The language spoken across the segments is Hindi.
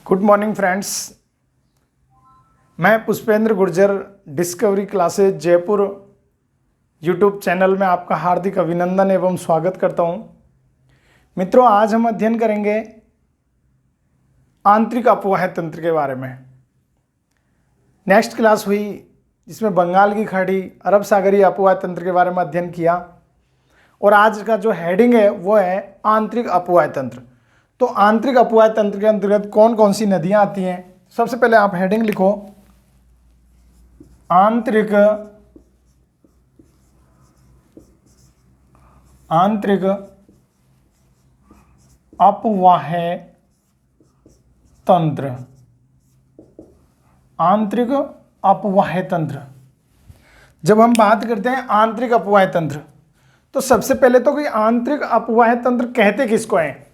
गुड मॉर्निंग फ्रेंड्स, मैं Pushpendra Gurjar discovery classes Jaipur YouTube channel में आपका हार्दिक अभिनंदन एवं स्वागत करता हूं। मित्रों, आज हम अध्ययन करेंगे आंतरिक अपवाह तंत्र के बारे में। नेक्स्ट क्लास हुई जिसमें बंगाल की खाड़ी, अरब सागरीय अपवाह तंत्र के बारे में अध्ययन किया और आज का जो हेडिंग है वो है आंतरिक अपवाह तंत्र। तो आंतरिक अपवाह तंत्र के अंतर्गत कौन कौन सी नदियां आती हैं, सबसे पहले आप हेडिंग लिखो, आंतरिक अपवाह तंत्र। आंतरिक अपवाह तंत्र, जब हम बात करते हैं आंतरिक अपवाह तंत्र तो सबसे पहले तो कोई आंतरिक अपवाह तंत्र कहते किसको हैं।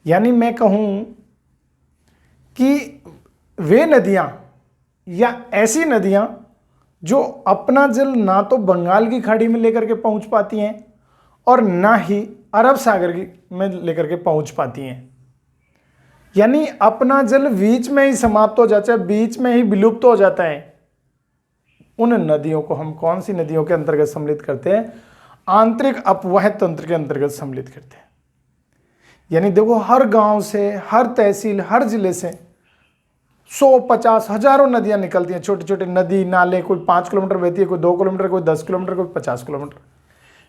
यानी मैं कहूं कि वे नदियां या ऐसी नदियां जो अपना जल ना तो बंगाल की खाड़ी में लेकर के पहुंच पाती हैं और ना ही अरब सागर में लेकर के पहुंच पाती हैं। यानी अपना जल बीच में ही समाप्त हो जाता है, बीच में ही विलुप्त हो जाता है। उन नदियों को हम कौन सी नदियों के अंतर्गत सम्मिलित करते हैं? आंतरिक अपवाह तंत्र के अंतर्गत सम्मिलित करते हैं। यानी देखो, हर गांव से, हर तहसील, हर जिले से 100, 50, हजारों नदियां निकलती हैं। छोटे छोटे नदी नाले, कोई 5 किलोमीटर बहती है, कोई 2 किलोमीटर, कोई 10 किलोमीटर, कोई 50 किलोमीटर।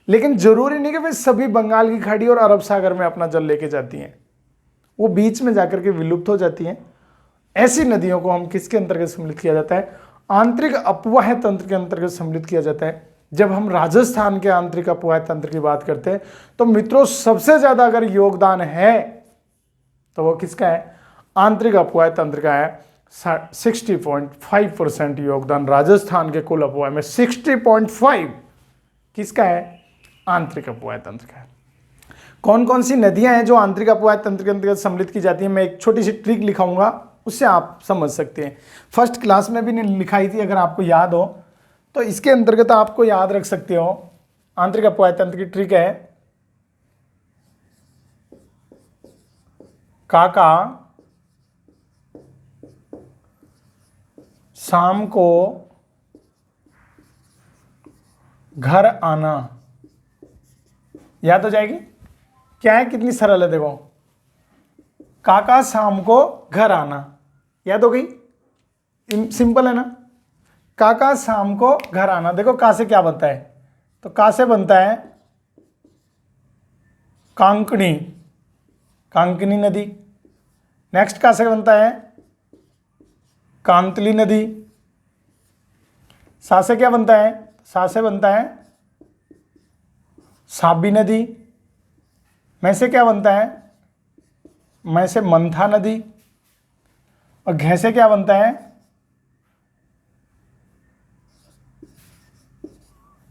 लेकिन जरूरी नहीं कि वे सभी बंगाल की खाड़ी और अरब सागर में अपना जल लेके जाती हैं, वो बीच में जाकर के विलुप्त हो जाती हैं। ऐसी नदियों को हम किसके अंतर्गत सम्मिलित किया जाता है? आंतरिक अपवाह तंत्र के अंतर्गत सम्मिलित किया जाता है। जब हम राजस्थान के आंतरिक अपवाह तंत्र की बात करते हैं तो मित्रों, सबसे ज्यादा अगर योगदान है तो वो किसका है? आंतरिक अपवाह तंत्र का है। 60.5% योगदान राजस्थान के कुल अपवाह में 60.5 किसका है? आंतरिक अपवाह तंत्र का है। कौन कौन सी नदियां हैं जो आंतरिक अपवाह तंत्र के अंतर्गत सम्मिलित की जाती है? मैं एक छोटी सी ट्रिक लिखाऊंगा, उससे आप समझ सकते हैं। फर्स्ट क्लास में भी लिखाई थी, अगर आपको याद हो तो इसके अंतर्गत आपको याद रख सकते हो। आंतरिक अपवाह तंत्र की ट्रिक है, काका शाम को घर आना। याद हो जाएगी? क्या है, कितनी सरल है। देखो, काका शाम को घर आना, याद हो गई? सिंपल है ना। काका शाम को घर आना। देखो, का से क्या बनता है? तो का से बनता है कांकणी, कांकनी नदी। नेक्स्ट का से बनता है कांतली नदी। सा से क्या बनता है? सा से बनता है साबी नदी। मैं से क्या बनता है? मैं से मंथा नदी। और घे से क्या बनता है?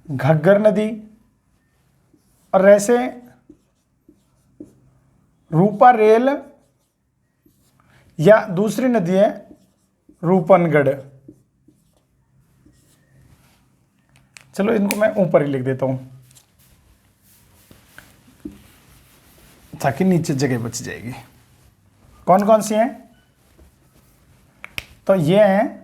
घग्गर नदी। और ऐसे रूपा रेल या दूसरी नदी है रूपनगढ़। चलो, इनको मैं ऊपर ही लिख देता हूं ताकि नीचे जगह बच जाएगी। कौन कौन सी हैं? तो ये हैं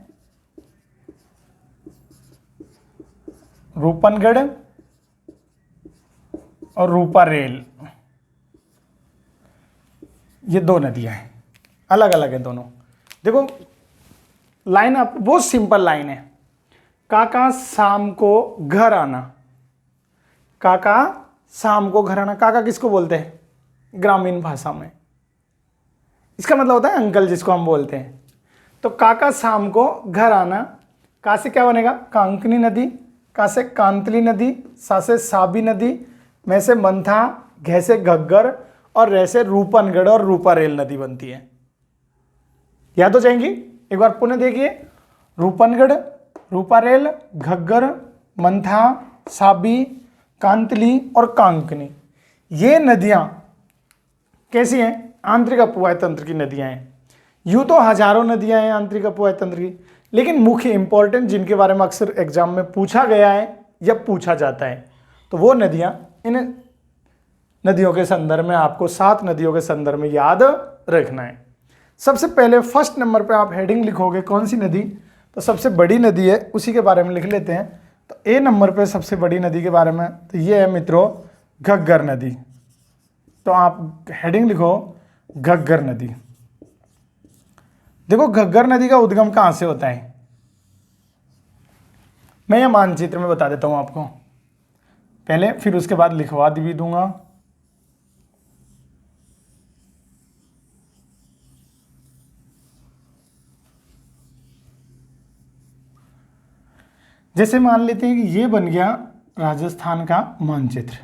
रूपनगढ़ और रूपा रेल। ये दो नदियां हैं, अलग अलग हैं दोनों। देखो, लाइन आप बहुत सिंपल लाइन है। काका शाम को घर आना। काका शाम को घर आना, काका किसको बोलते हैं ग्रामीण भाषा में? इसका मतलब होता है अंकल, जिसको हम बोलते हैं। तो काका शाम को घर आना, का से क्या बनेगा? कांकनी नदी। का से कांतली नदी। सा से साबी नदी। मैं से मंथा। घे से घग्गर और रे से रूपनगढ़ और रूपा रेल नदी बनती है। याद हो जाएंगी? एक बार पुनः देखिए, रूपनगढ़, रूपा रेल, घग्गर, मंथा, साबी, कांतली और कांकनी। ये नदियां कैसी हैं? आंतरिक अपवाह तंत्र की नदियां हैं। यूं तो हजारों नदियां हैं आंतरिक अपवाह तंत्र की, लेकिन मुख्य इंपॉर्टेंट जिनके बारे में अक्सर एग्जाम में पूछा गया है या पूछा जाता है, तो वो नदियां इन नदियों के संदर्भ में आपको 7 नदियों के संदर्भ में याद रखना है। सबसे पहले फर्स्ट नंबर पे आप हेडिंग लिखोगे कौन सी नदी, तो सबसे बड़ी नदी है उसी के बारे में लिख लेते हैं। तो ए नंबर पे सबसे बड़ी नदी के बारे में, तो ये है मित्रों घग्गर नदी। तो आप हेडिंग लिखो घग्गर नदी। देखो घग्गर नदी का उद्गम कहां से होता है, मैं यह मानचित्र में बता देता हूं आपको पहले, फिर उसके बाद लिखवा भी दूंगा। जैसे मान लेते हैं कि ये बन गया राजस्थान का मानचित्र,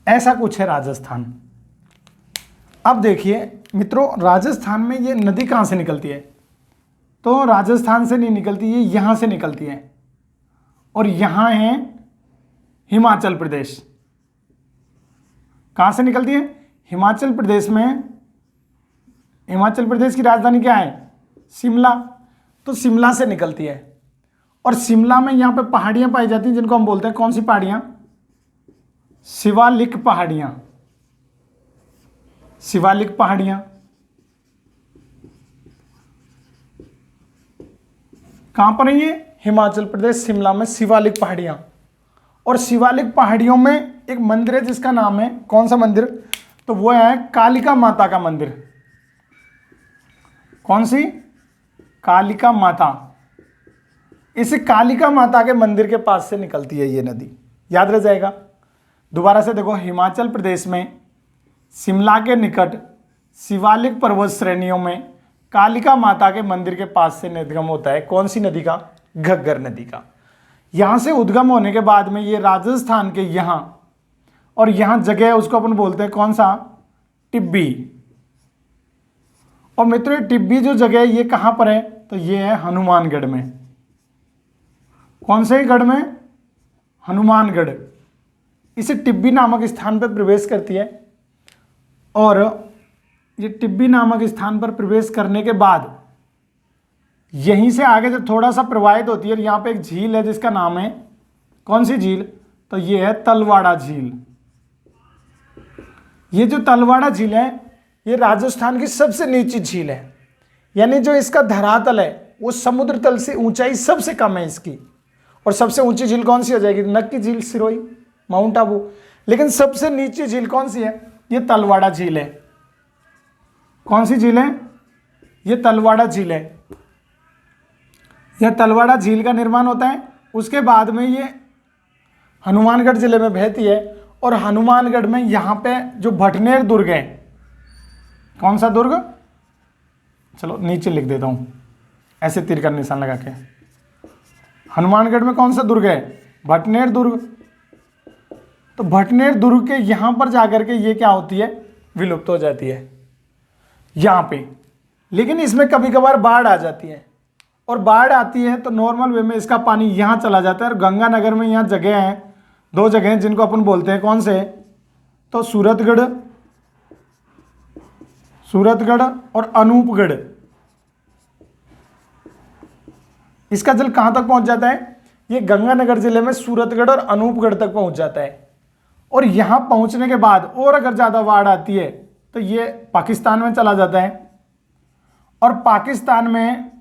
ऐसा कुछ है राजस्थान। अब देखिए मित्रों, राजस्थान में ये नदी कहां से निकलती है, तो राजस्थान से नहीं निकलती, ये यहां से निकलती है और यहां है हिमाचल प्रदेश। कहां से निकलती है, हिमाचल प्रदेश में। हिमाचल प्रदेश की राजधानी क्या है, शिमला, तो शिमला से निकलती है। और शिमला में यहां पे पहाड़ियां पाई जाती हैं जिनको हम बोलते हैं कौन सी पहाड़ियां, शिवालिक पहाड़ियां। शिवालिक पहाड़ियां कहां पर है ये, हिमाचल प्रदेश शिमला में शिवालिक पहाड़ियां। और शिवालिक पहाड़ियों में एक मंदिर है जिसका नाम है, कौन सा मंदिर, तो वो है कालिका माता का मंदिर। कौन सी, कालिका माता। इस कालिका माता के मंदिर के पास से निकलती है ये नदी, याद रह जाएगा। दोबारा से देखो, हिमाचल प्रदेश में शिमला के निकट शिवालिक पर्वत श्रेणियों में कालिका माता के मंदिर के पास से उद्गम होता है कौन सी नदी का, घग्गर नदी का। यहां से उद्गम होने के बाद में ये राजस्थान के यहां, और यहां जगह है उसको अपन बोलते हैं कौन सा, टिब्बी। और मित्रों ये टिब्बी जो जगह है ये कहां पर है, तो ये है हनुमानगढ़ में। कौन से गढ़ में, हनुमानगढ़। इसे टिब्बी नामक स्थान पर प्रवेश करती है। और ये टिब्बी नामक स्थान पर प्रवेश करने के बाद यहीं से आगे जब थोड़ा सा प्रवाहित होती है, यहां पे एक झील है जिसका नाम है, कौन सी झील, तो ये है तलवाड़ा झील। ये जो तलवाड़ा झील है ये राजस्थान की सबसे नीची झील है, यानी जो इसका धरातल है वो समुद्र तल से ऊंचाई सबसे कम है इसकी। और सबसे ऊंची झील कौन सी हो जाएगी, नक्की झील, सिरोही, माउंट आबू। लेकिन सबसे नीची झील कौन सी है, ये तलवाड़ा झील है। कौन सी झील है, ये तलवाड़ा झील है। यह तलवाड़ा झील का निर्माण होता है, उसके बाद में ये हनुमानगढ़ जिले में बहती है। और हनुमानगढ़ में यहाँ पे जो भटनेर दुर्ग है, कौन सा दुर्ग, चलो नीचे लिख देता हूँ ऐसे तीर का निशान लगा के, हनुमानगढ़ में कौन सा दुर्ग है, भटनेर दुर्ग। तो भटनेर दुर्ग के यहाँ पर जाकर के ये क्या होती है, विलुप्त हो जाती है यहाँ पे। लेकिन इसमें कभी कभार बाढ़ आ जाती है, और बाढ़ आती है तो नॉर्मल वे में इसका पानी यहाँ चला जाता है। और गंगानगर में यहाँ जगह है, दो जगह हैं जिनको अपन बोलते हैं कौन से, तो सूरतगढ़, सूरतगढ़ और अनूपगढ़। इसका जल कहां तक पहुंच जाता है, ये गंगानगर जिले में सूरतगढ़ और अनूपगढ़ तक पहुंच जाता है। और यहां पहुंचने के बाद और अगर ज्यादा बाढ़ आती है तो ये पाकिस्तान में चला जाता है। और पाकिस्तान में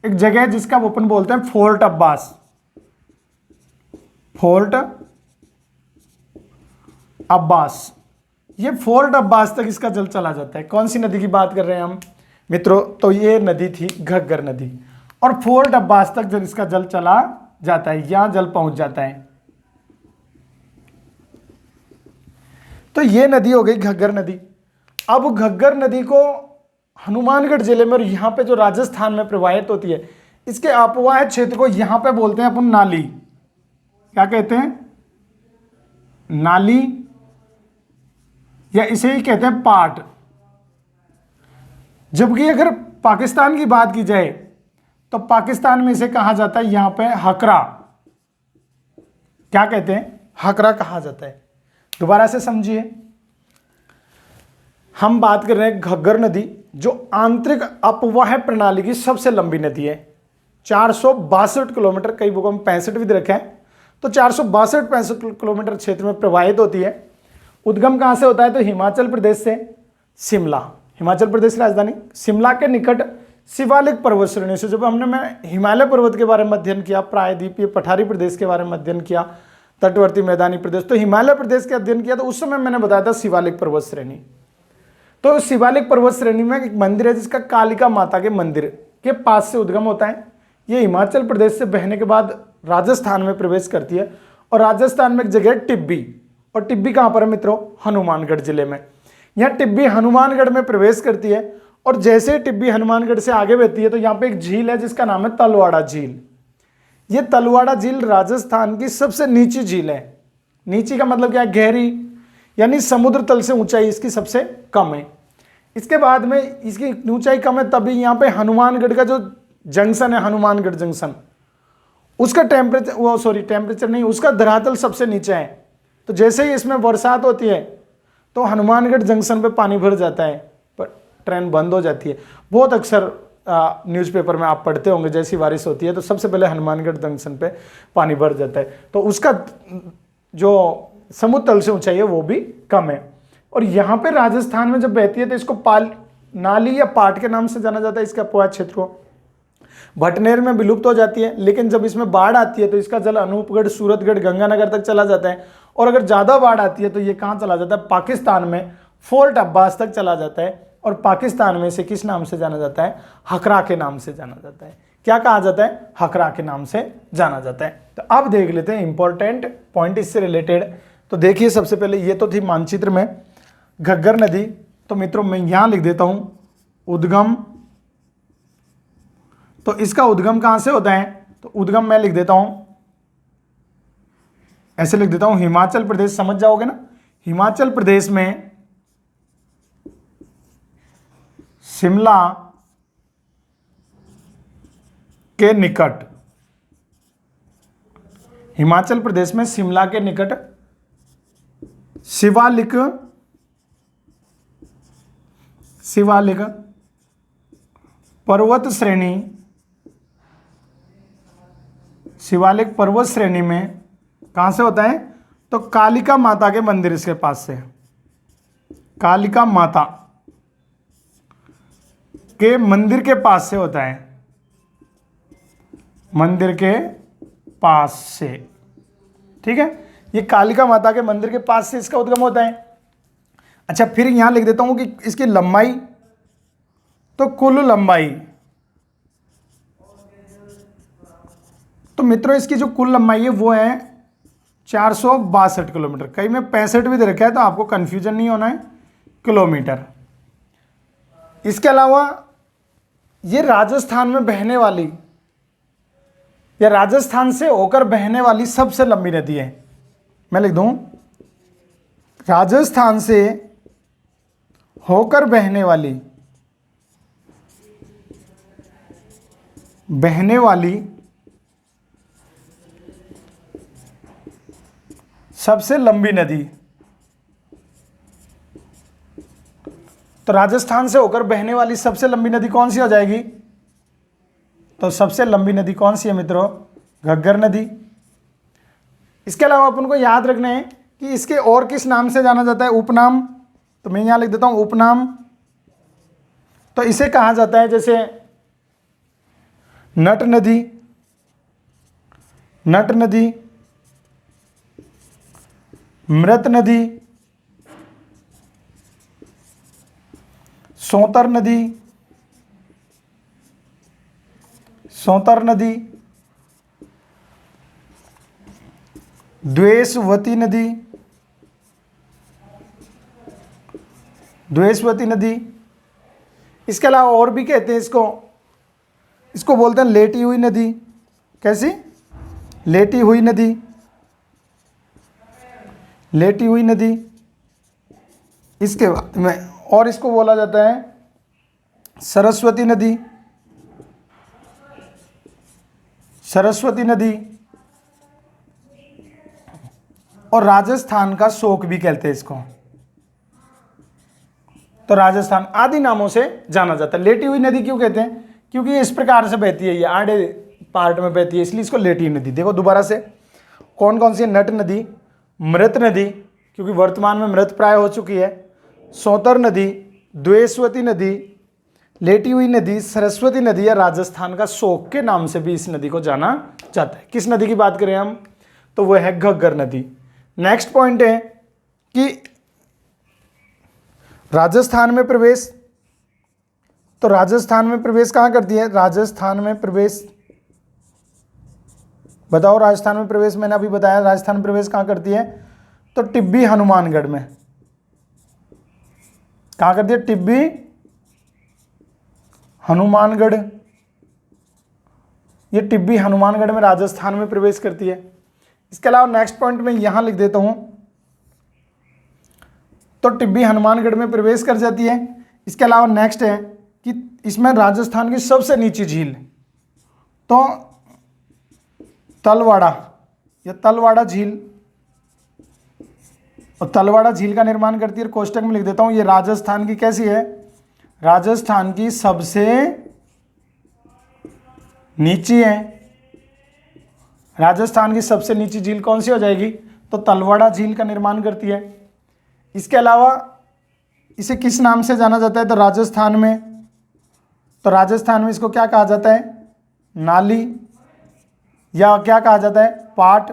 एक जगह है जिसका वो अपन बोलते हैं फोर्ट अब्बास, फोर्ट अब्बास। ये फोर्ट अब्बास तक इसका जल चला जाता है। कौन सी नदी की बात कर रहे हैं हम मित्रों, तो ये नदी थी घग्गर नदी। और फोर्ट अब्बास तक जब इसका जल चला जाता है, यहां जल पहुंच जाता है। तो ये नदी हो गई घग्गर नदी। अब घग्गर नदी को हनुमानगढ़ जिले में और यहाँ पे जो राजस्थान में प्रवाहित होती है, इसके अपवाह क्षेत्र को यहाँ पे बोलते हैं अपन नाली। क्या कहते हैं, नाली, या इसे ही कहते हैं पाट। जबकि अगर पाकिस्तान की बात की जाए तो पाकिस्तान में इसे कहा जाता है यहां पे हकरा। क्या कहते हैं, हकरा कहा जाता है। दोबारा से समझिए, हम बात कर रहे हैं घग्गर नदी, जो आंतरिक अपवाह प्रणाली की सबसे लंबी नदी है। 462 किलोमीटर, कई बुकों में 65 भी रखा है, तो 462-65 किलोमीटर क्षेत्र में प्रवाहित होती है। उद्गम कहाँ से होता है? तो हिमाचल प्रदेश से, शिमला, हिमाचल प्रदेश राजधानी शिमला के निकट शिवालिक पर्वत श्रेणी से। जब मैं हिमालय पर्वत के बारे में अध्ययन किया, प्रायद्वीपीय पठारी प्रदेश के बारे में अध्ययन किया, तटवर्ती मैदानी प्रदेश, तो हिमालय प्रदेश के अध्ययन किया, तो उस समय मैंने बताया था शिवालिक पर्वत श्रेणी। तो शिवालिक पर्वत श्रेणी में एक मंदिर है जिसका कालिका माता के मंदिर के पास से उद्गम होता है। ये हिमाचल प्रदेश से बहने के बाद राजस्थान में प्रवेश करती है, और राजस्थान में एक जगह है टिब्बी, और टिब्बी कहाँ पर है मित्रों? हनुमानगढ़ जिले में। यहाँ टिब्बी हनुमानगढ़ में प्रवेश करती है, और जैसे ही टिब्बी हनुमानगढ़ से आगे बढ़ती है तो यहाँ पे एक झील है जिसका नाम है तलवाड़ा झील। ये तलवाड़ा झील राजस्थान की सबसे नीची झील है। नीची का मतलब क्या है? गहरी, यानी समुद्र तल से ऊंचाई इसकी सबसे कम है। इसके बाद में इसकी ऊंचाई कम है, तभी यहाँ पे हनुमानगढ़ का जो जंक्शन है, हनुमानगढ़ जंक्शन, उसका टेम्परेचर नहीं, उसका धरातल सबसे नीचे है। तो जैसे ही इसमें बरसात होती है तो हनुमानगढ़ जंक्शन पे पानी भर जाता है, पर ट्रेन बंद हो जाती है। बहुत अक्सर न्यूज़पेपर में आप पढ़ते होंगे, जैसी बारिश होती है तो सबसे पहले हनुमानगढ़ जंक्शन पे पानी भर जाता है। तो उसका जो समुद्र तल से ऊंचाई है वो भी कम है। और यहाँ पे राजस्थान में जब बहती है तो इसको पाल नाली या पाट के नाम से जाना जाता है। इसका अपवाद क्षेत्र को भटनेर में विलुप्त हो जाती है, लेकिन जब इसमें बाढ़ आती है तो इसका जल अनूपगढ़, सूरतगढ़, गंगानगर तक चला जाता है। और अगर ज़्यादा बाढ़ आती है तो ये कहाँ चला जाता है? पाकिस्तान में फोर्ट अब्बास तक चला जाता है। और पाकिस्तान में से किस नाम से जाना जाता है? हकरा के नाम से जाना जाता है। क्या कहा जाता है? हकरा के नाम से जाना जाता है। तो अब देख लेते हैं इंपॉर्टेंट पॉइंट इससे रिलेटेड। तो देखिए, सबसे पहले ये तो थी मानचित्र में घग्गर नदी। तो मित्रों मैं यहां लिख देता हूं उद्गम। तो इसका उद्गम कहां से होता है? तो उद्गम मैं लिख देता हूं, ऐसे लिख देता हूं, हिमाचल प्रदेश। समझ जाओगे ना? हिमाचल प्रदेश में शिमला के निकट, हिमाचल प्रदेश में शिमला के निकट शिवालिक पर्वत श्रेणी, शिवालिक पर्वत श्रेणी में कहां से होता है? तो कालिका माता के मंदिर इसके पास से, कालिका माता के मंदिर के पास से होता है, मंदिर के पास से। ठीक है, ये कालिका माता के मंदिर के पास से इसका उद्गम होता है। अच्छा, फिर यहां लिख देता हूं कि इसकी लंबाई, तो कुल लंबाई, तो मित्रों इसकी जो कुल लंबाई है वो है 462 किलोमीटर। कहीं में 65 भी दे रखा है तो आपको कंफ्यूजन नहीं होना है, किलोमीटर। इसके अलावा ये राजस्थान में बहने वाली, या राजस्थान से होकर बहने वाली सबसे लंबी नदी है। मैं लिख दूं, राजस्थान से होकर बहने वाली सबसे लंबी नदी। तो राजस्थान से होकर बहने वाली सबसे लंबी नदी कौन सी हो जाएगी? तो सबसे लंबी नदी कौन सी है मित्रों? घग्गर नदी। इसके अलावा अपन को याद रखना है कि इसके और किस नाम से जाना जाता है? उपनाम। तो मैं यहां लिख देता हूं उपनाम। तो इसे कहा जाता है जैसे नट नदी, नट नदी, मृत नदी, सोतर नदी, सोतर नदी, द्वेषवती नदी, द्वेषवती नदी। इसके अलावा और भी कहते हैं इसको बोलते हैं लेटी हुई नदी। कैसी? लेटी हुई नदी, लेटी हुई नदी। इसके बाद में और इसको बोला जाता है सरस्वती नदी, सरस्वती नदी। और राजस्थान का शोक भी कहते हैं इसको। तो राजस्थान आदि नामों से जाना जाता है। लेटी हुई नदी क्यों कहते हैं? क्योंकि ये इस प्रकार से बहती है, ये आड़े पार्ट में बहती है, इसलिए इसको लेटी नदी। देखो दोबारा से कौन कौन सी है? नट नदी, मृत नदी, क्योंकि वर्तमान में मृत प्राय हो चुकी है। सोतर नदी, द्वेषवती नदी, लेटी हुई नदी, सरस्वती नदी या राजस्थान का शोक के नाम से भी इस नदी को जाना जाता है। किस नदी की बात करें हम, तो वह है घग्गर नदी। नेक्स्ट पॉइंट है कि राजस्थान में प्रवेश, तो राजस्थान में प्रवेश कहां करती है, राजस्थान में प्रवेश, बताओ राजस्थान में प्रवेश, मैंने अभी बताया राजस्थान में प्रवेश कहां करती है, तो टिब्बी हनुमानगढ़ में। कहां करती है, टिब्बी हनुमानगढ़, ये टिब्बी हनुमानगढ़ में राजस्थान में प्रवेश करती है। इसके अलावा नेक्स्ट पॉइंट में यहां लिख देता हूं, तो टिब्बी हनुमानगढ़ में प्रवेश कर जाती है। इसके अलावा नेक्स्ट है कि इसमें राजस्थान की सबसे नीची झील, तो तलवाड़ा या तलवाड़ा झील, और तलवाड़ा झील का निर्माण करती है। कोष्टक में लिख देता हूं, ये राजस्थान की कैसी है, राजस्थान की सबसे नीची है। राजस्थान की सबसे नीची झील कौन सी हो जाएगी, तो तलवाड़ा झील का निर्माण करती है। इसके अलावा इसे किस नाम से जाना जाता है, तो राजस्थान में इसको क्या कहा जाता है, नाली, या क्या कहा जाता है, पाट।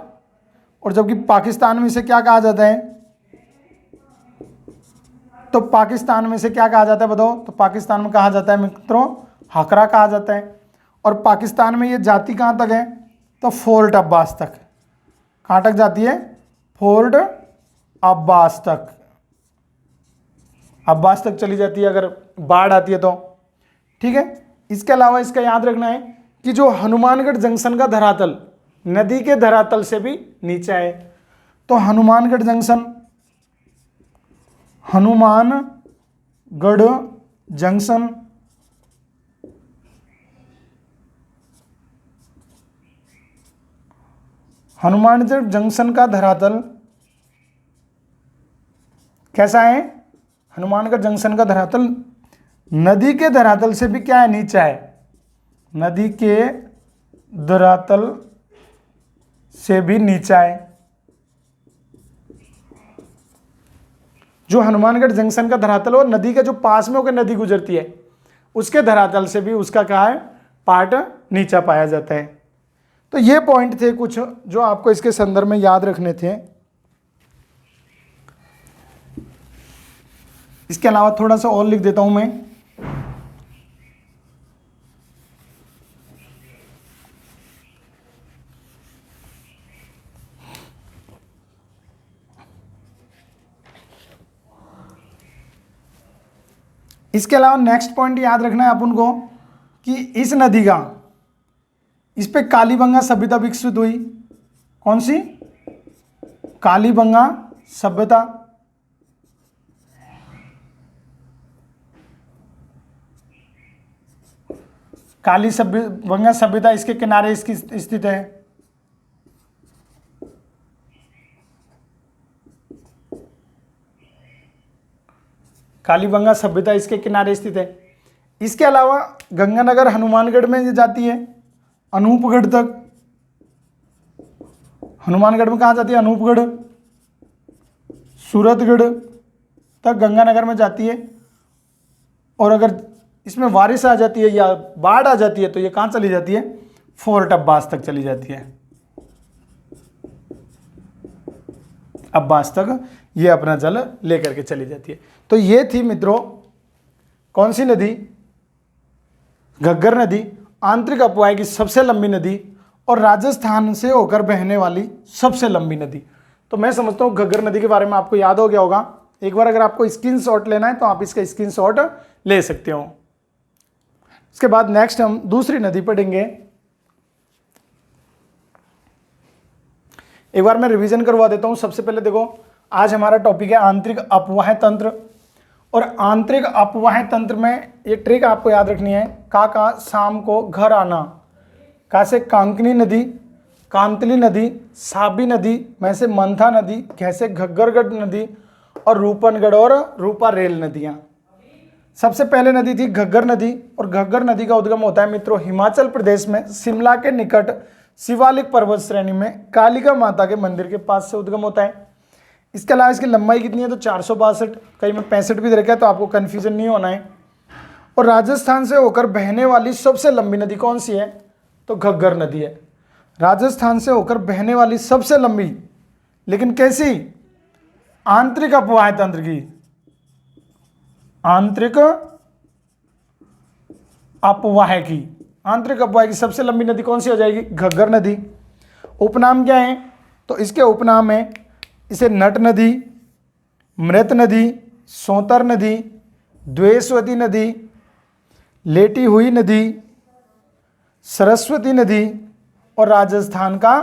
और जबकि पाकिस्तान में इसे क्या कहा जाता है, तो पाकिस्तान में इसे क्या कहा जाता है बताओ, तो पाकिस्तान में कहा जाता है मित्रों हकरा कहा जाता है। और पाकिस्तान में ये जाती कहाँ तक है, तो फोर्ट अब्बास तक। कहाँ तक जाती है, फोर्ट अब्बास तक, अब्बास तक चली जाती है अगर बाढ़ आती है तो, ठीक है। इसके अलावा इसका याद रखना है कि जो हनुमानगढ़ जंक्शन का धरातल नदी के धरातल से भी नीचा है, तो हनुमानगढ़ जंक्शन हनुमानगढ़ जंक्शन का धरातल कैसा है, हनुमानगढ़ जंक्शन का धरातल नदी के धरातल से भी क्या है, नीचा है, नदी के धरातल से भी नीचा है। जो हनुमानगढ़ जंक्शन का धरातल हो, नदी के जो पास में होकर नदी गुजरती है उसके धरातल से भी उसका क्या है, पार्ट नीचा पाया जाता है। तो ये पॉइंट थे कुछ जो आपको इसके संदर्भ में याद रखने थे। इसके अलावा थोड़ा सा और लिख देता हूं मैं, इसके अलावा नेक्स्ट पॉइंट याद रखना है अपन को कि इस नदी का, इस पे कालीबंगा सभ्यता विकसित हुई। कौन सी, कालीबंगा सभ्यता। कालीबंगा सभ्यता इसके किनारे इसकी स्थित है। कालीबंगा सभ्यता इसके किनारे स्थित है। इसके अलावा गंगानगर हनुमानगढ़ में जाती है अनूपगढ़ तक। हनुमानगढ़ में कहाँ जाती है, अनूपगढ़, सूरतगढ़ तक गंगानगर में जाती है। और अगर इसमें बारिश आ जाती है या बाढ़ आ जाती है तो ये कहाँ चली जाती है, फोर्ट अब्बास तक चली जाती है। अब्बास तक ये अपना जल लेकर के चली जाती है। तो ये थी मित्रों कौन सी नदी, घग्गर नदी, आंतरिक अपवाय की सबसे लंबी नदी और राजस्थान से होकर बहने वाली सबसे लंबी नदी। तो मैं समझता हूँ घग्गर नदी के बारे में आपको याद हो गया होगा। एक बार अगर आपको स्क्रीनशॉट लेना है तो आप इसका स्क्रीनशॉट ले सकते हो। इसके बाद नेक्स्ट हम दूसरी नदी पढ़ेंगे। एक बार मैं रिवीजन करवा देता हूं। सबसे पहले देखो, आज हमारा टॉपिक है आंतरिक अपवाह तंत्र। और आंतरिक अपवाह तंत्र में ये ट्रिक आपको याद रखनी है, का शाम को घर आना, का से कांकनी नदी, कांतली नदी, साबी नदी, में से मंथा नदी, कैसे घग्गरगढ़ नदी और रूपनगढ़ और रूपा रेल नदियां। सबसे पहले नदी थी घग्गर नदी। और घग्गर नदी का उद्गम होता है मित्रों हिमाचल प्रदेश में शिमला के निकट शिवालिक पर्वत श्रेणी में कालिका माता के मंदिर के पास से उद्गम होता है। इसके अलावा इसकी लंबाई कितनी है तो 462, कहीं में 65 भी दे रखा है, तो आपको कन्फ्यूजन नहीं होना है। और राजस्थान से होकर बहने वाली सबसे लंबी नदी कौन सी है तो घग्गर नदी है। राजस्थान से होकर बहने वाली सबसे लंबी, लेकिन कैसी, आंतरिक अपवाह तंत्र की, आंतरिक अपवाह की, आंतरिक अपवाह की सबसे लंबी नदी कौन सी हो जाएगी, घग्गर नदी। उपनाम क्या है तो इसके उपनाम है, इसे नट नदी, मृत नदी, सोतर नदी, द्वेषवती नदी, लेटी हुई नदी, सरस्वती नदी और राजस्थान का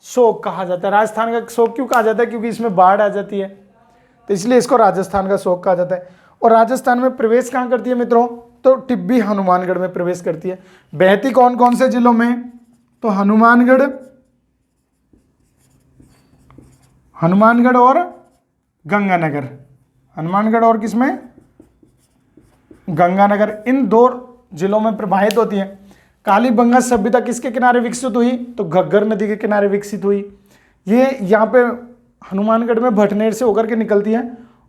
शोक कहा जाता है। राजस्थान का शोक क्यों कहा जाता है, क्योंकि इसमें बाढ़ आ जाती है, तो इसलिए इसको राजस्थान का शोक कहा जाता है। और राजस्थान में प्रवेश कहाँ करती है मित्रों, तो टिब्बी हनुमानगढ़ में प्रवेश करती है। बहती कौन कौन से जिलों में, तो हनुमानगढ़, हनुमानगढ़ और गंगानगर, हनुमानगढ़ और किसमें, गंगानगर, इन 2 जिलों में प्रवाहित होती है। कालीबंगा सभ्यता किसके किनारे विकसित हुई, तो घग्गर नदी के किनारे विकसित हुई। ये यहाँ पे हनुमानगढ़ में भटनेर से होकर के निकलती है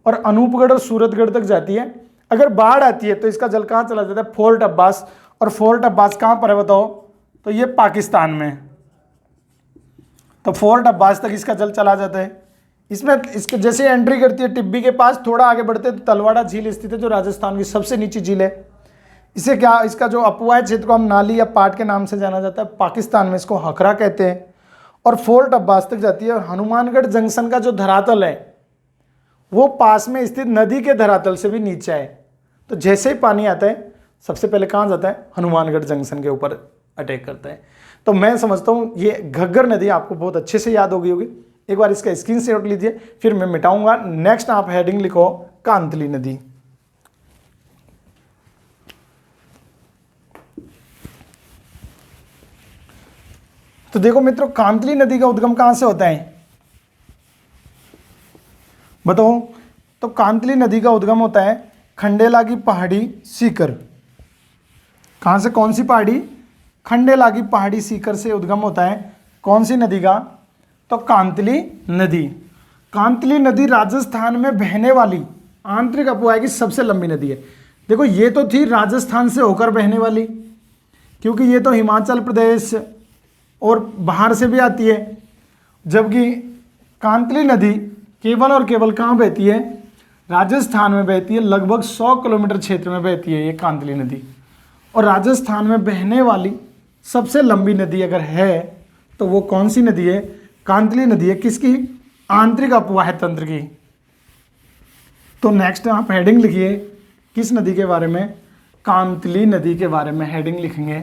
और अनूपगढ़ और सूरतगढ़ तक जाती है। अगर बाढ़ आती है तो इसका जल कहाँ चला जाता है, फोर्ट अब्बास, और फोर्ट अब्बास कहाँ पर है बताओ, तो ये पाकिस्तान में, तो फोर्ट अब्बास तक इसका जल चला जाता है। इसमें इसके जैसे एंट्री करती है टिब्बी के पास, थोड़ा आगे बढ़ते तो तलवाड़ा झील स्थित है, जो राजस्थान की सबसे नीची झील है। इसे क्या, इसका जो अपवाह क्षेत्र को हम नाली या पाट के नाम से जाना जाता है, पाकिस्तान में इसको हकरा कहते हैं, और फोर्ट अब्बास तक जाती है। और हनुमानगढ़ जंक्शन का जो धरातल है वो पास में स्थित नदी के धरातल से भी नीचे है, तो जैसे ही पानी आता है सबसे पहले कहाँ जाता है, हनुमानगढ़ जंक्शन के ऊपर अटैक करता है। तो मैं समझता हूँ ये घग्गर नदी आपको बहुत अच्छे से याद हो गई होगी। एक बार इसका स्क्रीनशॉट लीजिए, फिर मैं मिटाऊंगा। नेक्स्ट आप हेडिंग लिखो कांतली नदी। तो देखो मित्रों, कांतली नदी का उद्गम कहां से होता है बताओ, तो कांतली नदी का उद्गम होता है खंडेला की पहाड़ी सीकर। कहां से, कौन सी पहाड़ी, खंडेला की पहाड़ी सीकर से उद्गम होता है। कौन सी नदी का, तो कांतली नदी। कांतली नदी राजस्थान में बहने वाली आंतरिक अपवाह की सबसे लंबी नदी है। देखो ये तो थी राजस्थान से होकर बहने वाली, क्योंकि ये तो हिमाचल प्रदेश और बाहर से भी आती है, जबकि कांतली नदी केवल और केवल कहाँ बहती है, राजस्थान में बहती है। लगभग 100 किलोमीटर क्षेत्र में बहती है ये कांतली नदी। और राजस्थान में बहने वाली सबसे लंबी नदी अगर है तो वो कौन सी नदी है, कांतली नदी है। किसकी, आंतरिक अपवाह तंत्र की। तो नेक्स्ट आप हेडिंग लिखिए, किस नदी के बारे में, कांतली नदी के बारे में हेडिंग लिखेंगे।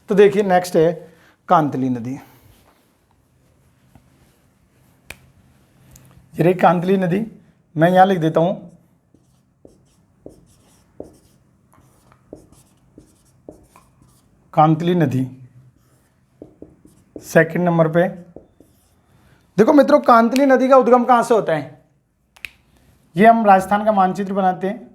तो देखिए नेक्स्ट है कांतली नदी। ये रही कांतली नदी, मैं यहां लिख देता हूं कांतली नदी। सेकंड नंबर पे देखो मित्रों, कांतली नदी का उद्गम कहां से होता है। ये हम राजस्थान का मानचित्र बनाते हैं।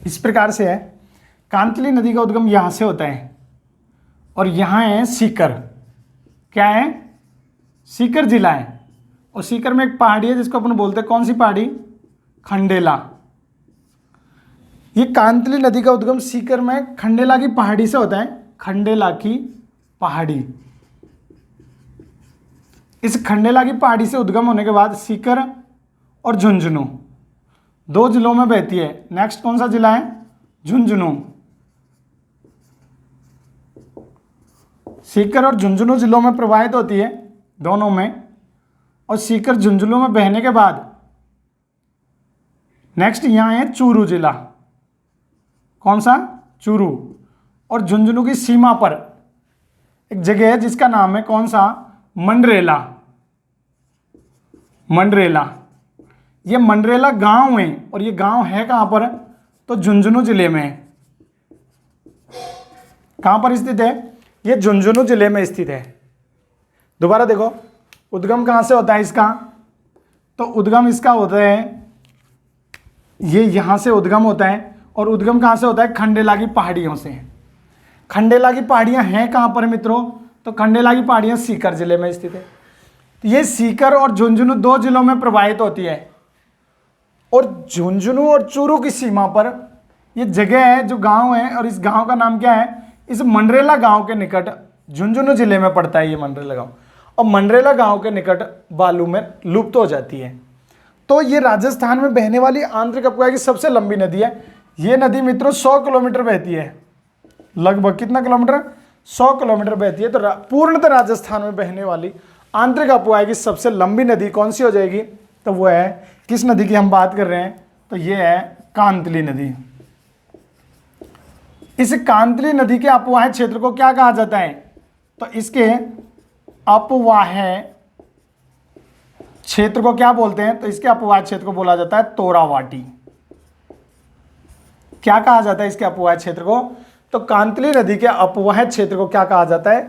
इस प्रकार से है, कांतली नदी का उद्गम यहां से होता है और यहां है सीकर। क्या है, सीकर जिला है, और सीकर में एक पहाड़ी है जिसको अपन बोलते हैं, कौन सी पहाड़ी, खंडेला। ये कांतली नदी का उद्गम सीकर में खंडेला की पहाड़ी से होता है, खंडेला की पहाड़ी। इस खंडेला की पहाड़ी से उद्गम होने के बाद सीकर और झुंझुनू 2 जिलों में बहती है। नेक्स्ट कौन सा जिला है, झुंझुनू। सीकर और झुंझुनू जिलों में प्रवाहित होती है, दोनों में। और सीकर झुंझुनू में बहने के बाद नेक्स्ट यहां है चूरू जिला। कौन सा, चूरू। और झुंझुनू की सीमा पर एक जगह है जिसका नाम है कौन सा, मंडरेला। मंडरेला, ये मंडरेला गांव है, और ये गांव है कहां पर, तो झुंझुनू जिले में। कहां पर स्थित है, ये झुंझुनू जिले में स्थित है। दोबारा देखो, उद्गम कहाँ से होता है इसका, तो उद्गम इसका होता है, ये यहाँ से उद्गम होता है, और उद्गम कहाँ से होता है, खंडेला की पहाड़ियों से। खंडेला की पहाड़ियाँ हैं कहाँ पर मित्रों, तो खंडेला की पहाड़ियाँ सीकर जिले में स्थित है। तो ये सीकर और झुंझुनू 2 जिलों में प्रवाहित होती है, और झुंझुनू और चूरू की सीमा पर ये जगह है, जो गांव है, और इस गांव का नाम क्या है, इस मंडरेला गांव के निकट, झुंझुनू जिले में पड़ता है ये मंडरेला गांव, और मंडरेला गांव के निकट बालू में लुप्त हो जाती है। तो ये राजस्थान में बहने वाली आंतरिक अपवाह की सबसे लंबी नदी है। ये नदी मित्रों 100 किलोमीटर बहती है, लगभग कितना किलोमीटर, 100 किलोमीटर बहती है। तो पूर्णतः राजस्थान में बहने वाली आंतरिक अपवाह की सबसे लंबी नदी कौन सी हो जाएगी, तो वो है, किस नदी की हम बात कर रहे हैं, तो ये है कांतली नदी। इस कांतली नदी के अपवाह क्षेत्र को क्या कहा जाता है, तो इसके अपवाह क्षेत्र को क्या बोलते हैं, तो इसके अपवाह क्षेत्र को बोला जाता है तोरावाटी। क्या कहा जाता है इसके अपवाह क्षेत्र को, तो कांतली नदी के अपवाह क्षेत्र को क्या कहा जाता है,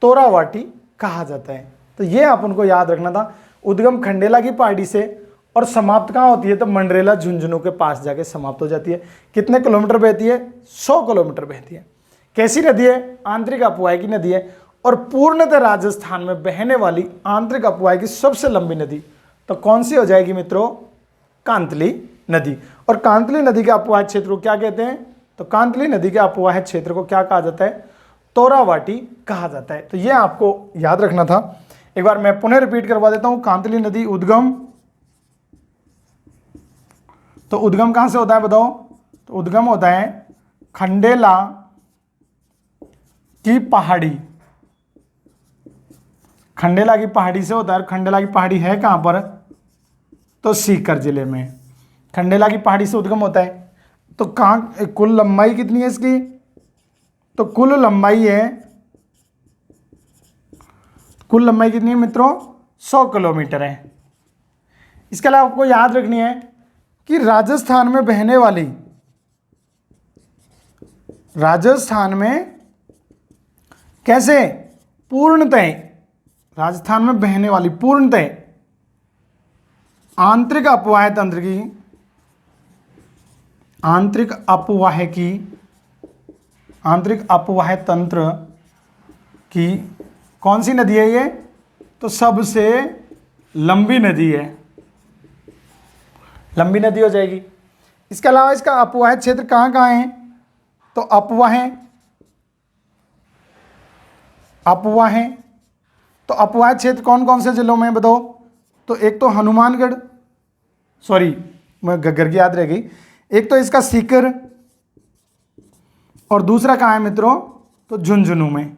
तोरावाटी कहा जाता है। तो ये अपन को याद रखना था। उद्गम खंडेला की पहाड़ी से और समाप्त कहाँ होती है, तो मंडरेला झुंझुनू के पास जाके समाप्त हो जाती है। कितने किलोमीटर बहती है, 100 किलोमीटर बहती है। कैसी नदी है, आंतरिक अपवाह की नदी है, और पूर्णतः राजस्थान में बहने वाली आंतरिक अपवाह की सबसे लंबी नदी तो कौन सी हो जाएगी मित्रों, कांतली नदी। और कांतली नदी के अपवाह क्षेत्र को क्या कहते हैं, तो कांतली नदी के अपवाह क्षेत्र को क्या कहा जाता है, तोरावाटी कहा जाता है। तो ये आपको याद रखना था। एक बार मैं पुनः रिपीट करवा देता हूं। कांतली नदी उद्गम, तो उद्गम कहां से होता है बताओ, तो उद्गम होता है खंडेला की पहाड़ी, खंडेला की पहाड़ी से होता है। खंडेला की पहाड़ी है कहां पर, तो सीकर जिले में खंडेला की पहाड़ी से उद्गम होता है। तो कहां, कुल लंबाई कितनी है इसकी, तो कुल लंबाई है, कुल लंबाई कितनी है मित्रों, 100 किलोमीटर है। इसके अलावा आपको याद रखनी है कि राजस्थान में बहने वाली, राजस्थान में कैसे पूर्णतः, राजस्थान में बहने वाली पूर्णतः आंतरिक अपवाह तंत्र की, आंतरिक अपवाह की, आंतरिक अपवाह तंत्र की कौन सी नदी है ये, तो सबसे लंबी नदी है, लंबी नदी हो जाएगी। इसके अलावा इसका अपवाह क्षेत्र कहाँ कहाँ है, तो अपवाह, अपवाह, तो अपवाह क्षेत्र कौन कौन से जिलों में बताओ, तो एक तो हनुमानगढ़, सॉरी मैं घग्गर की याद रह गई, एक तो इसका सीकर, और दूसरा कहाँ है मित्रों, तो झुंझुनू में।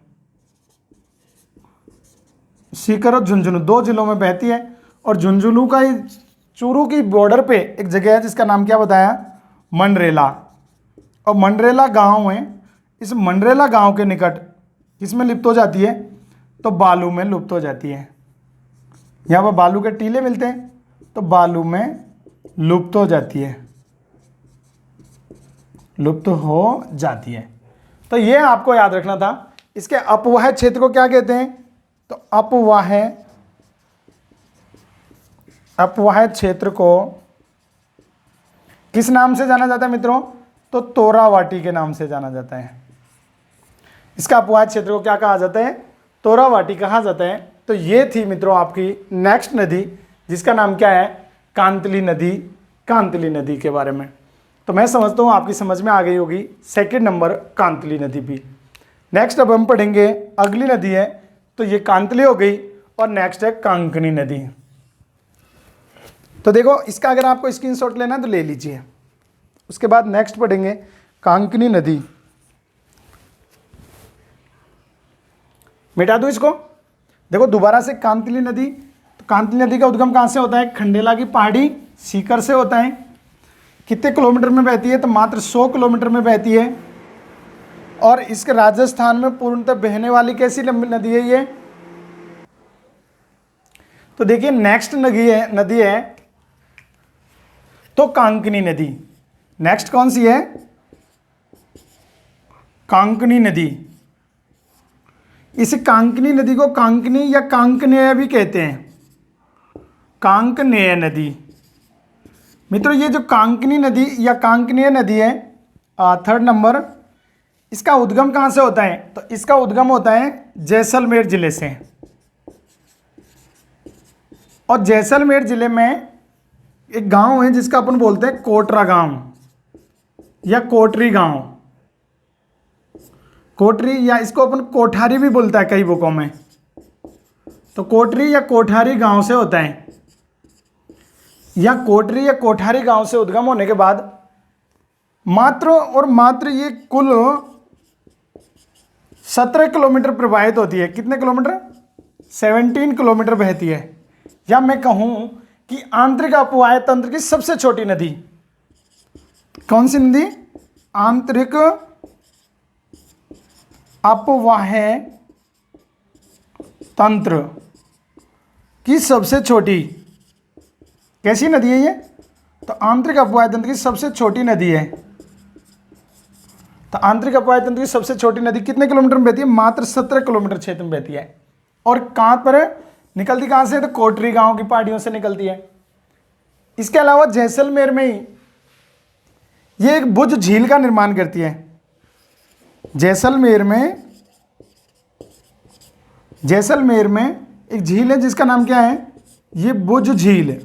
सीकर और झुंझुनू 2 जिलों में बहती है। और झुंझुनू का ही चूरू की बॉर्डर पे एक जगह है जिसका नाम क्या बताया, मंडरेला, और मंडरेला गांव है। इस मंडरेला गांव के निकट किसमें लिप्त हो जाती है, तो बालू में लुप्त हो जाती है। यहाँ पर बालू के टीले मिलते हैं, तो बालू में लुप्त हो जाती है, लुप्त हो जाती है। तो ये आपको याद रखना था। इसके अपवाह क्षेत्र को क्या कहते हैं, तो अपवाह, अपवाह क्षेत्र को किस नाम से जाना जाता है मित्रों, तो तोरावाटी के नाम से जाना जाता है। इसका अपवाह क्षेत्र को क्या कहा जाता है, तोरावाटी कहा जाता है। तो ये थी मित्रों आपकी नेक्स्ट नदी, जिसका नाम क्या है, कांतली नदी। कांतली नदी के बारे में तो मैं समझता हूँ आपकी समझ में आ गई होगी। सेकंड नंबर कांतली नदी भी। नेक्स्ट अब हम पढ़ेंगे अगली नदी है, तो ये कांतली हो गई, और नेक्स्ट है कांकनी नदी। तो देखो इसका अगर आपको स्क्रीनशॉट लेना है तो ले लीजिए। उसके बाद नेक्स्ट पढ़ेंगे कांकनी नदी। मिटा दूं इसको। देखो दोबारा से कांतली नदी, तो कांतली नदी का उद्गम कहाँ से होता है, खंडेला की पहाड़ी सीकर से होता है। कितने किलोमीटर में बहती है, तो मात्र 100 किलोमीटर में बहती है। और इसके राजस्थान में पूर्णतः बहने वाली कैसी लंबी नदी है ये, तो देखिए नेक्स्ट नदी है तो कांकनी नदी। नेक्स्ट कौन सी है, कांकनी नदी। इस कांकनी नदी को कांकनी या कांकनेय भी कहते हैं, कांकनेय नदी। मित्रों ये जो कांकनी नदी या कांकनेय नदी है, थर्ड नंबर, इसका उद्गम कहाँ से होता है? तो इसका उद्गम होता है जैसलमेर जिले से। और जैसलमेर जिले में एक गांव है जिसका अपन बोलते हैं कोटरा गांव या कोटरी गांव, कोटरी, या इसको अपन कोठारी भी बोलता है कई बुकों में। तो कोटरी या कोठारी गांव से होता है, या कोटरी या कोठारी गांव से उद्गम होने के बाद मात्र और मात्र ये कुल 17 किलोमीटर प्रवाहित होती है। कितने किलोमीटर? 17 किलोमीटर बहती है। या मैं कहूं कि आंतरिक अपवाह तंत्र की सबसे छोटी नदी कौन सी नदी? आंतरिक अपवाह तंत्र की सबसे छोटी कैसी नदी है ये? तो आंतरिक अपवाह तंत्र की सबसे छोटी नदी है। तो आंतरिक अपवाह तंत्र की सबसे छोटी नदी कितने किलोमीटर में बहती है? मात्र 17 किलोमीटर क्षेत्र में बहती है। और कहां पर निकलती कहां से? तो कोटरी गांव की पहाड़ियों से निकलती है। इसके अलावा जैसलमेर में ही ये एक बुझ झील का निर्माण करती है। जैसलमेर में एक झील है जिसका नाम क्या है? ये बुझ झील।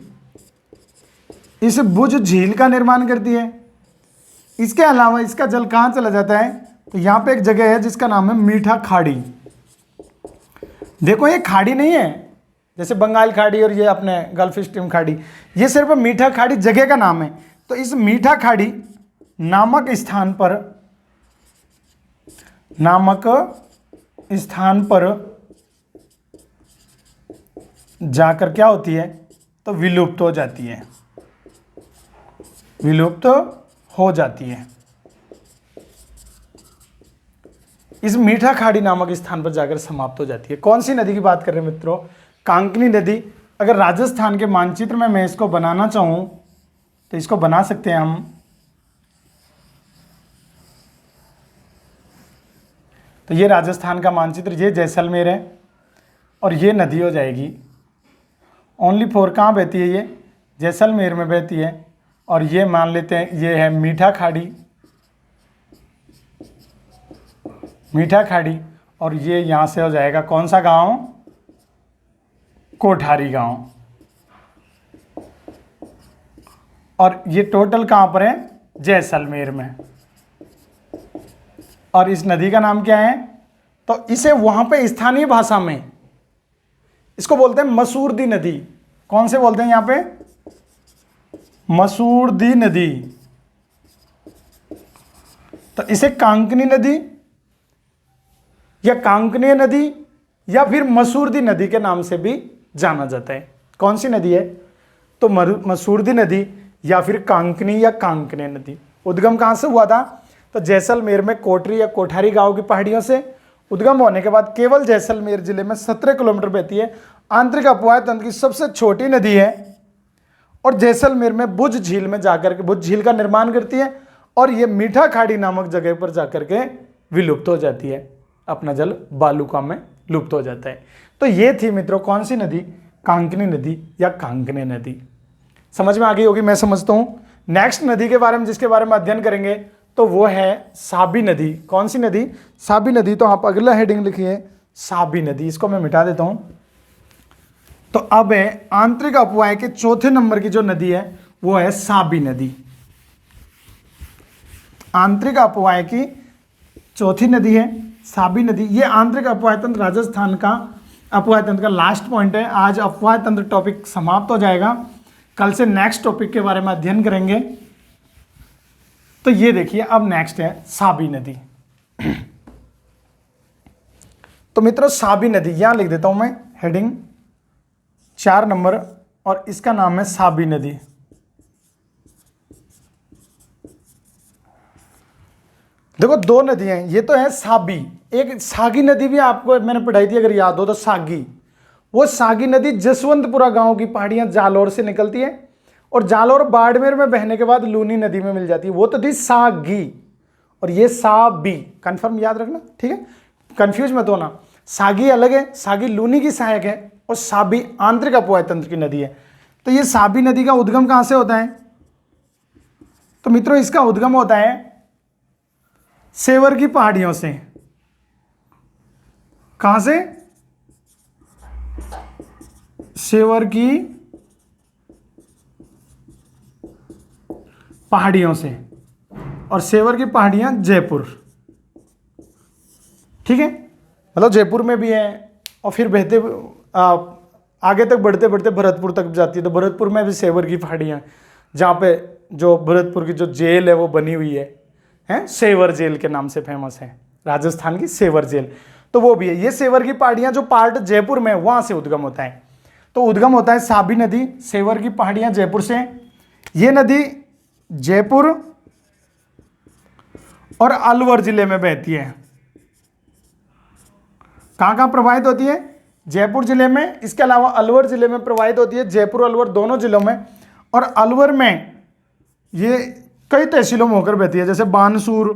इस बुझ झील का निर्माण करती है। इसके अलावा इसका जल कहाँ चला जाता है? तो यहाँ पे एक जगह है जिसका नाम है मीठा खाड़ी। देखो ये खाड़ी नहीं है जैसे बंगाल खाड़ी और ये अपने गल्फ स्ट्रीम खाड़ी, ये सिर्फ मीठा खाड़ी जगह का नाम है। तो इस मीठा खाड़ी नामक स्थान पर जाकर क्या होती है? तो विलुप्त हो जाती है, विलुप्त हो जाती है। इस मीठा खाड़ी नामक स्थान पर जाकर समाप्त हो जाती है। कौन सी नदी की बात कर रहे हैं मित्रों? कांकनी नदी। अगर राजस्थान के मानचित्र में मैं इसको बनाना चाहूं तो इसको बना सकते हैं हम। तो ये राजस्थान का मानचित्र, ये जैसलमेर है और ये नदी हो जाएगी। ओनली फॉर कहाँ बहती है? ये जैसलमेर में बहती है। और ये मान लेते हैं ये है मीठा खाड़ी, और ये यहाँ से हो जाएगा कौन सा गांव? कोठारी गांव। और ये टोटल कहाँ पर है? जैसलमेर में। और इस नदी का नाम क्या है? तो इसे वहाँ पे स्थानीय भाषा में इसको बोलते हैं मसूरदी नदी। कौन से बोलते हैं यहाँ पे? मसूरदी नदी। तो इसे कांकनी नदी या कांकनेय नदी या फिर मसूरदी नदी के नाम से भी जाना जाता है। कौन सी नदी है? तो मसूरदी नदी या फिर कांकनी या कांकनेय नदी। उद्गम कहाँ से हुआ था? तो जैसलमेर में कोटरी या कोठारी गांव की पहाड़ियों से उद्गम होने के बाद केवल जैसलमेर जिले में 17 किलोमीटर बहती है। आंतरिक अपवाह तंत्र की सबसे छोटी नदी है और जैसलमेर में बुझ झील में जाकर के बुझ झील का निर्माण करती है और ये मीठा खाड़ी नामक जगह पर जाकर के विलुप्त हो जाती है। अपना जल बालुका में लुप्त हो जाता है। तो ये थी मित्रों कौन सी नदी? कांकनी नदी या कांकनेय नदी। समझ में आ गई होगी मैं समझता हूं। नेक्स्ट नदी के बारे में जिसके बारे में अध्ययन करेंगे तो वो है साबी नदी। कौन सी नदी? साबी नदी। तो आप अगला हेडिंग लिखिए साबी नदी। इसको मैं मिटा देता हूं। तो अब है आंतरिक अपवाह के चौथे नंबर की जो नदी है वो है साबी नदी। आंतरिक अपवाह की चौथी नदी है साबी नदी। ये आंतरिक अपवाह तंत्र राजस्थान का अपवाह तंत्र का लास्ट पॉइंट है। आज अपवाह तंत्र टॉपिक समाप्त हो जाएगा। कल से नेक्स्ट टॉपिक के बारे में अध्ययन करेंगे। तो ये देखिए अब नेक्स्ट है साबी नदी। तो मित्रों साबी नदी यहां लिख देता हूं मैं हेडिंग 4 नंबर और इसका नाम है साबी नदी। देखो दो नदियां हैं, ये तो है साबी, एक सागी नदी भी आपको मैंने पढ़ाई थी अगर याद हो तो सागी। वो सागी नदी जसवंतपुरा गांव की पहाड़ियां जालौर से निकलती है और जालौर बाड़मेर में बहने के बाद लूनी नदी में मिल जाती है। वो तो थी सागी और ये साबी। कंफर्म याद रखना, ठीक है, कंफ्यूज मत होना। सागी अलग है, सागी लूनी की सहायक है, और साबी आंतरिक अपवाय तंत्र की नदी है। तो ये साबी नदी का उद्गम कहां से होता है? तो मित्रों इसका उद्गम होता है सेवर की पहाड़ियों से। कहां से? सेवर की पहाड़ियों से, और सेवर की पहाड़ियां जयपुर, ठीक है, मतलब जयपुर में भी है, और फिर बहते आगे तक बढ़ते बढ़ते भरतपुर तक जाती है। तो भरतपुर में भी सेवर की पहाड़ियां, जहाँ पे जो भरतपुर की जो जेल है वो बनी हुई है सेवर जेल के नाम से फेमस है, राजस्थान की सेवर जेल, तो वो भी है। ये सेवर की पहाड़ियां जो पार्ट जयपुर में है वहां से उद्गम होता है। तो उद्गम होता है साबी नदी, सेवर की पहाड़ियां जयपुर से। ये नदी जयपुर और अलवर जिले में बहती है। कहां कहां प्रवाहित होती है? जयपुर जिले में, इसके अलावा अलवर जिले में प्रवाहित होती है, जयपुर अलवर दोनों जिलों में। और अलवर में ये कई तहसीलों में होकर बहती है, जैसे बानसूर,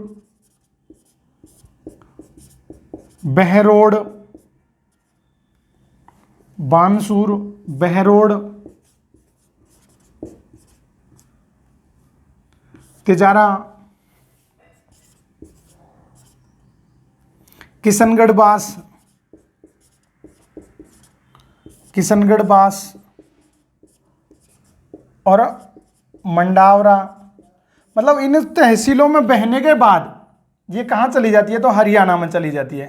बहरोड, बानसूर, बहरोड, तिजारा, किशनगढ़ बास, किशनगढ़ बास और मंडावरा। मतलब इन तहसीलों में बहने के बाद ये कहां चली जाती है? तो हरियाणा में चली जाती है।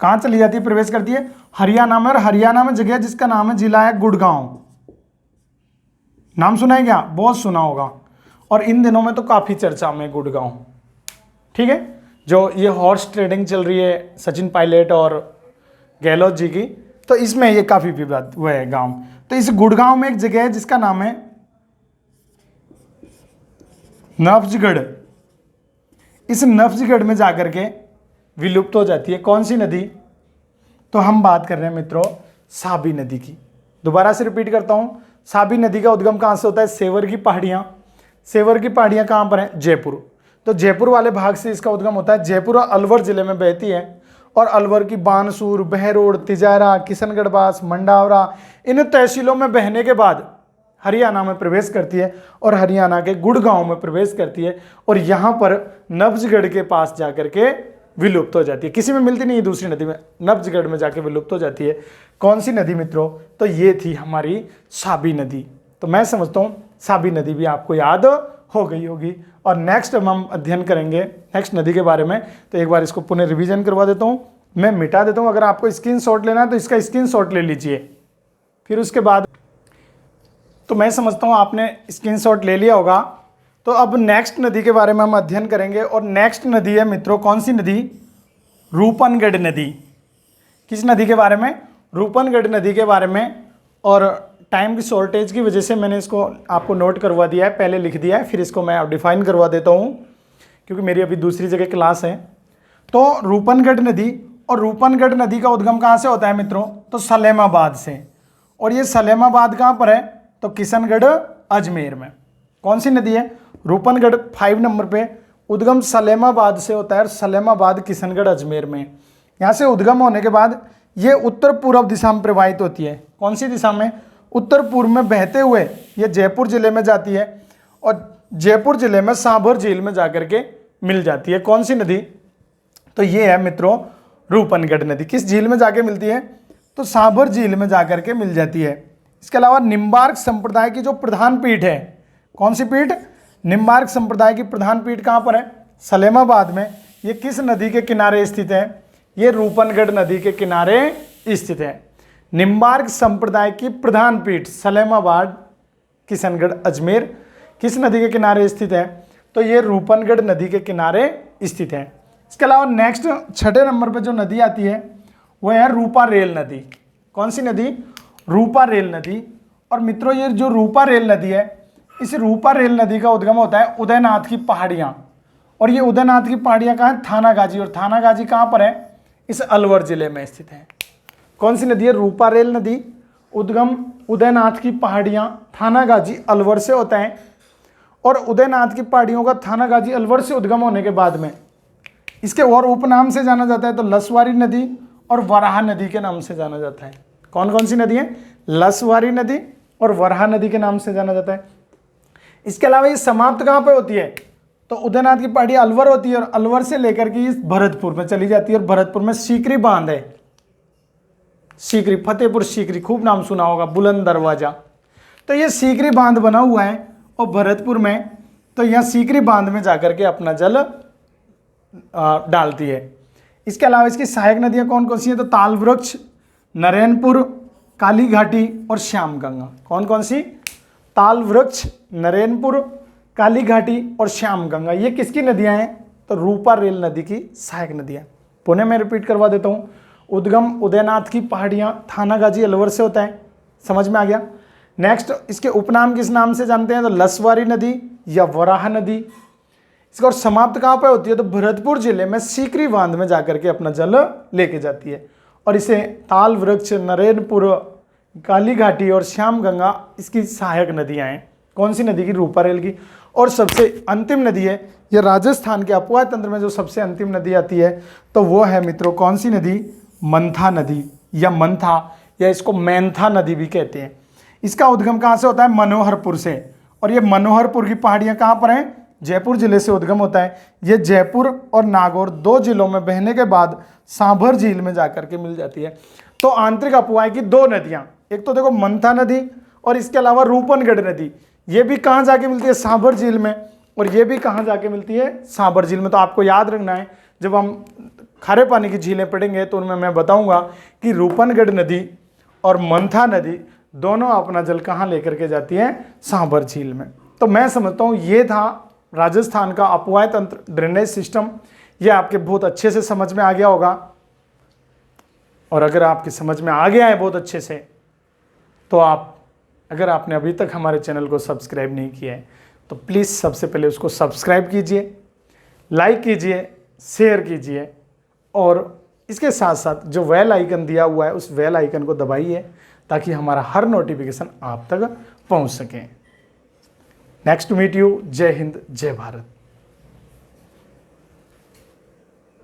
कहां चली जाती है? प्रवेश करती है हरियाणा में। और हरियाणा में जगह जिसका नाम है, जिला है गुड़गांव। नाम सुना है क्या? बहुत सुना होगा, और इन दिनों में तो काफी चर्चा में गुड़गांव, ठीक है। जो ये हॉर्स ट्रेडिंग चल रही है सचिन पायलट और गहलोत जी की, तो इसमें ये काफी विवाद हुआ है गांव। तो इस गुड़गांव में एक जगह है जिसका नाम है नफजगढ़। इस नफजगढ़ में जाकर के विलुप्त हो जाती है कौन सी नदी? तो हम बात कर रहे हैं मित्रों साबी नदी की। दोबारा से रिपीट करता हूं, साबी नदी का उद्गम कहां से होता है? सेवर की पहाड़ियां। सेवर की पहाड़ियां कहां पर है? जयपुर। तो जयपुर वाले भाग से इसका उद्गम होता है। जयपुर और अलवर जिले में बहती है, और अलवर की बानसूर, बहरोड, तिजारा, किशनगढ़ बास, मंडावरा, इन तहसीलों में बहने के बाद हरियाणा में प्रवेश करती है, और हरियाणा के गुड़गांव में प्रवेश करती है, और यहां पर नफजगढ़ के पास जाकर के विलुप्त हो जाती है। किसी में मिलती नहीं है, दूसरी नदी में, नफजगढ़ में जाके विलुप्त हो जाती है। कौन सी नदी मित्रों? तो ये थी हमारी साबी नदी। तो मैं समझता हूं साबी नदी भी आपको याद हो गई होगी। और नेक्स्ट हम अध्ययन करेंगे नेक्स्ट नदी के बारे में। तो एक बार इसको पुनः रिवीजन करवा देता हूं, मैं मिटा देता हूं। अगर आपको स्क्रीनशॉट लेना है तो इसका स्क्रीनशॉट ले लीजिए। फिर उसके बाद तो मैं समझता हूं आपने स्क्रीनशॉट ले लिया होगा। तो अब नेक्स्ट नदी के बारे में हम अध्ययन करेंगे, और नेक्स्ट नदी है मित्रों कौन सी नदी? रूपनगढ़ नदी। किस नदी के बारे में? रूपनगढ़ नदी के बारे में। और टाइम की शॉर्टेज की वजह से मैंने इसको आपको नोट करवा दिया है, पहले लिख दिया है, फिर इसको मैं डिफाइन करवा देता हूँ क्योंकि मेरी अभी दूसरी जगह क्लास है। तो रूपनगढ़ नदी, और रूपनगढ़ नदी का उद्गम कहाँ से होता है मित्रों? तो सलेमाबाद से। और ये सलेमाबाद कहाँ पर है? तो किशनगढ़ अजमेर में। कौन सी नदी है? रूपनगढ़ 5 नंबर पे। उद्गम सलेमाबाद से होता है, और सलेमाबाद किशनगढ़ अजमेर में। यहाँ से उद्गम होने के बाद ये उत्तर पूर्व दिशा में प्रवाहित होती है। कौन सी दिशा में? उत्तर पूर्व में बहते हुए ये जयपुर जिले में जाती है, और जयपुर जिले में सांभर झील में जाकर के मिल जाती है। कौन सी नदी? तो ये है मित्रों रूपनगढ़ नदी। किस झील में जाके मिलती है? तो सांभर झील में जाकर के मिल जाती है। इसके अलावा निम्बार्क संप्रदाय की जो प्रधान पीठ है, कौन सी पीठ? निम्बार्क संप्रदाय की प्रधान पीठ कहाँ पर है? सलेमाबाद में। ये किस नदी के किनारे स्थित है? ये रूपनगढ़ नदी के किनारे स्थित है। निम्बार्क संप्रदाय की प्रधान पीठ सलेमाबाद किशनगढ़ अजमेर किस नदी के किनारे स्थित है? तो ये रूपनगढ़ नदी के किनारे स्थित है। इसके अलावा नेक्स्ट 6 नंबर पे जो नदी आती है वो है रूपा रेल नदी। कौन सी नदी? रूपा रेल नदी। और मित्रों ये जो रूपा रेल नदी है, इस रूपा रेल नदी का उद्गम होता है उदयनाथ की पहाड़ियाँ। और ये उदयनाथ की पहाड़ियाँ कहाँ है? थानागाजी। और थानागाजी कहाँ पर है? इस अलवर जिले में स्थित है। कौन सी नदी है? रूपा रेल नदी। उद्गम उदयनाथ की पहाड़ियाँ, थानागाजी, अलवर से होता है। और उदयनाथ की पहाड़ियों का थानागाजी अलवर से उद्गम होने के बाद में इसके और उपनाम से जाना जाता है तो लसवारी नदी और वराह नदी के नाम से जाना जाता है। कौन कौन सी नदी है? लसवारी नदी और वराह नदी के नाम से जाना जाता है। इसके अलावा ये समाप्त कहाँ पे होती है? तो उदयनाथ की पहाड़ी अलवर होती है और अलवर से लेकर के इस भरतपुर में चली जाती है और भरतपुर में सीकरी बांध है। सीकरी, फतेहपुर सीकरी, खूब नाम सुना होगा, बुलंद दरवाजा। तो ये सीकरी बांध बना हुआ है और भरतपुर में, तो यहाँ सीकरी बांध में जाकर के अपना जल डालती है। इसके अलावा इसकी सहायक नदियाँ कौन कौन सी हैं? तो ताल वृक्ष, नरेनपुर, काली घाटी और श्याम गंगा। कौन कौन सी? ताल वृक्ष, नरेनपुर, काली घाटी और श्याम गंगा। ये किसकी नदियां हैं? तो रूपा रेल नदी की सहायक नदियां। पुनः मैं रिपीट करवा देता हूं। उद्गम उदयनाथ की पहाड़ियां, थानागाजी अलवर से होता है, समझ में आ गया। नेक्स्ट, इसके उपनाम किस नाम से जानते हैं? तो लसवारी नदी या वराह नदी। इसका और समाप्त कहाँ पर होती है? तो भरतपुर जिले में सीकरी बांध में जाकर के अपना जल लेके जाती है और इसे ताल वृक्ष, नरेनपुर, काली घाटी और श्याम गंगा इसकी सहायक नदियां हैं। कौन सी नदी की? रूपा रेल की। और सबसे अंतिम नदी है, ये राजस्थान के अपवाह तंत्र में जो सबसे अंतिम नदी आती है तो वो है मित्रों कौन सी नदी? मंथा नदी या मंथा, या इसको मैंथा नदी भी कहते हैं। इसका उद्गम कहाँ से होता है? मनोहरपुर से। और ये मनोहरपुर की पहाड़ियाँ कहाँ पर हैं? जयपुर जिले से उद्गम होता है। ये जयपुर और नागौर दो जिलों में बहने के बाद सांभर झील में जाकर के मिल जाती है। तो आंतरिक अपवाह की दो नदियाँ, एक तो देखो मंथा नदी और इसके अलावा रूपनगढ़ नदी, ये भी कहाँ जाके मिलती है? सांभर झील में। और ये भी कहाँ जाके मिलती है? सांभर झील में। तो आपको याद रखना है, जब हम खारे पानी की झीलें पढ़ेंगे तो उनमें मैं बताऊंगा कि रूपनगढ़ नदी और मंथा नदी दोनों अपना जल कहाँ लेकर के जाती है? सांभर झील में। तो मैं समझता हूँ ये था राजस्थान का अपवाह तंत्र, ड्रेनेज सिस्टम। ये आपके बहुत अच्छे से समझ में आ गया होगा। और अगर आपकी समझ में आ गया है बहुत अच्छे से, तो अगर आपने अभी तक हमारे चैनल को सब्सक्राइब नहीं किया है तो प्लीज़ सबसे पहले उसको सब्सक्राइब कीजिए, लाइक कीजिए, शेयर कीजिए और इसके साथ साथ जो बेल आइकन दिया हुआ है उस बेल आइकन को दबाइए ताकि हमारा हर नोटिफिकेशन आप तक पहुंच सके। Next to meet you. Jai Hind, जय भारत।